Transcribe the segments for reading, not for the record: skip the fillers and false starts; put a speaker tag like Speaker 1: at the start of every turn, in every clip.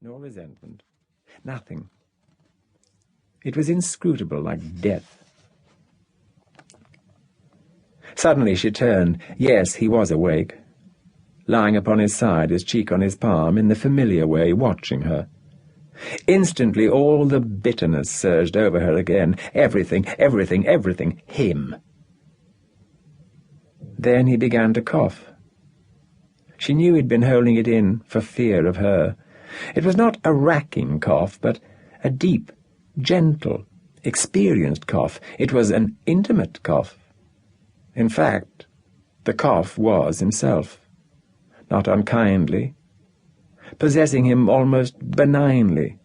Speaker 1: nor resentment. Nothing. It was inscrutable, like death. Suddenly she turned. Yes, he was awake, lying upon his side, his cheek on his palm, in the familiar way, watching her. Instantly all the bitterness surged over her again. Everything, everything, everything. Him. Then he began to cough. She knew he'd been holding it in for fear of her. It was not a racking cough, but a deep, gentle, experienced cough. It was an intimate cough. In fact, the cough was himself, not unkindly, possessing him almost benignly.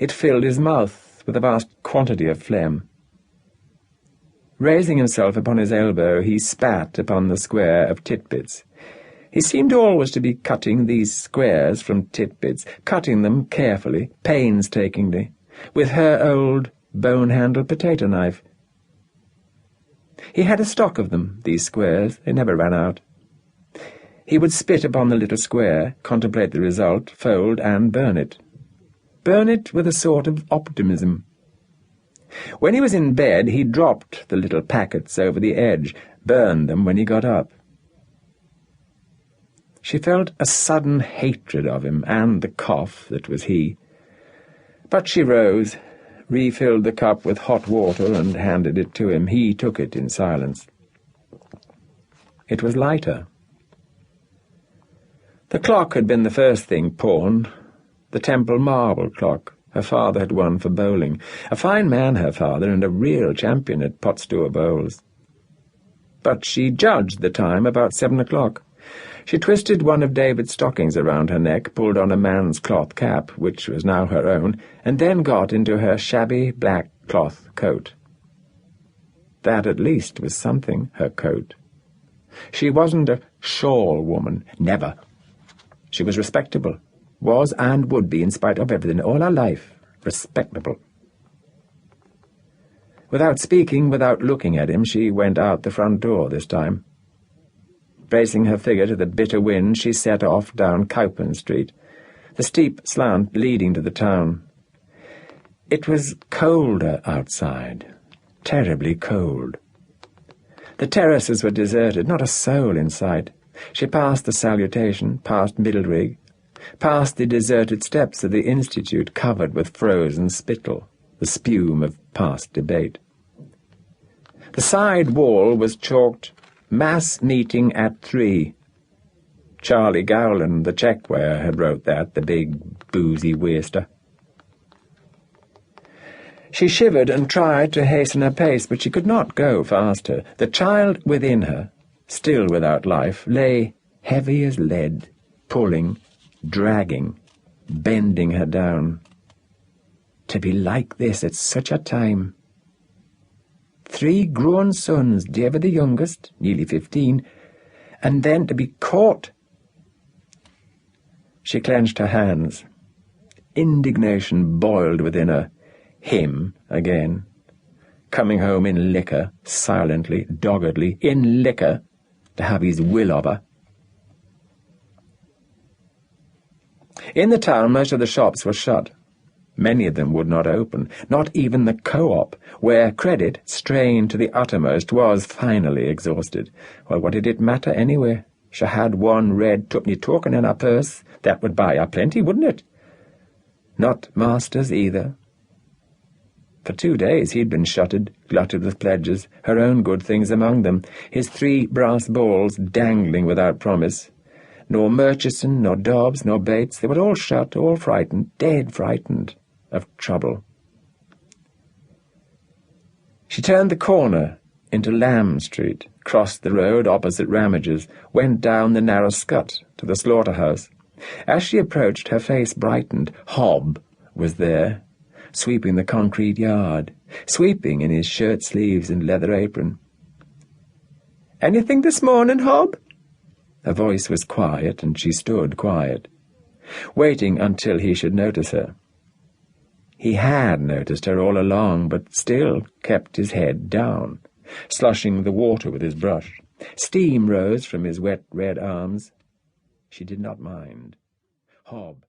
Speaker 1: It filled his mouth with a vast quantity of phlegm. Raising himself upon his elbow, he spat upon the square of titbits. He seemed always to be cutting these squares from titbits, cutting them carefully, painstakingly, with her old bone-handled potato knife. He had a stock of them, these squares. They never ran out. He would spit upon the little square, contemplate the result, fold, and burn it. Burn it with a sort of optimism. When he was in bed, he dropped the little packets over the edge, burned them when he got up. She felt a sudden hatred of him and the cough that was he. But she rose, refilled the cup with hot water and handed it to him. He took it in silence. It was lighter. The clock had been the first thing pawned, the temple marble clock her father had won for bowling. A fine man, her father, and a real champion at pot-store bowls. But she judged the time about 7 o'clock. She twisted one of David's stockings around her neck, pulled on a man's cloth cap, which was now her own, and then got into her shabby black cloth coat. That at least was something, her coat. She wasn't a shawl woman, never. She was respectable, was and would be in spite of everything, all her life, respectable. Without speaking, without looking at him, she went out the front door this time. Bracing her figure to the bitter wind, she set off down Cowpen Street, the steep slant leading to the town. It was colder outside, terribly cold. The terraces were deserted, not a soul in sight. She passed the Salutation, past Middlerig, past the deserted steps of the Institute covered with frozen spittle, the spume of past debate. The side wall was chalked, "Mass meeting at 3. Charlie Gowland, the checkweigher, had wrote that, the big, boozy waster. She shivered and tried to hasten her pace, but she could not go faster. The child within her, still without life, lay heavy as lead, pulling, dragging, bending her down. To be like this at such a time. 3 grown sons, David the youngest, nearly 15, and then to be caught. She clenched her hands. Indignation boiled within her. Him again. Coming home in liquor, silently, doggedly, in liquor, to have his will of her. In the town, most of the shops were shut. Many of them would not open, not even the Co-op, where credit, strained to the uttermost, was finally exhausted. Well, what did it matter anyway? She had 1 red twopenny token in her purse. That would buy her plenty, wouldn't it? Not Master's either. For 2 days he'd been shuttered, glutted with pledges, her own good things among them, his 3 brass balls dangling without promise. Nor Murchison, nor Dobbs, nor Bates, they were all shut, all frightened, dead frightened of trouble. She turned the corner into Lamb Street, crossed the road opposite Ramage's, went down the narrow scut to the slaughterhouse. As she approached, her face brightened. Hob was there, sweeping the concrete yard, sweeping in his shirt-sleeves and leather apron. "Anything this morning, Hob?" Her voice was quiet, and she stood quiet, waiting until he should notice her. He had noticed her all along, but still kept his head down, slushing the water with his brush. Steam rose from his wet red arms. She did not mind. Hob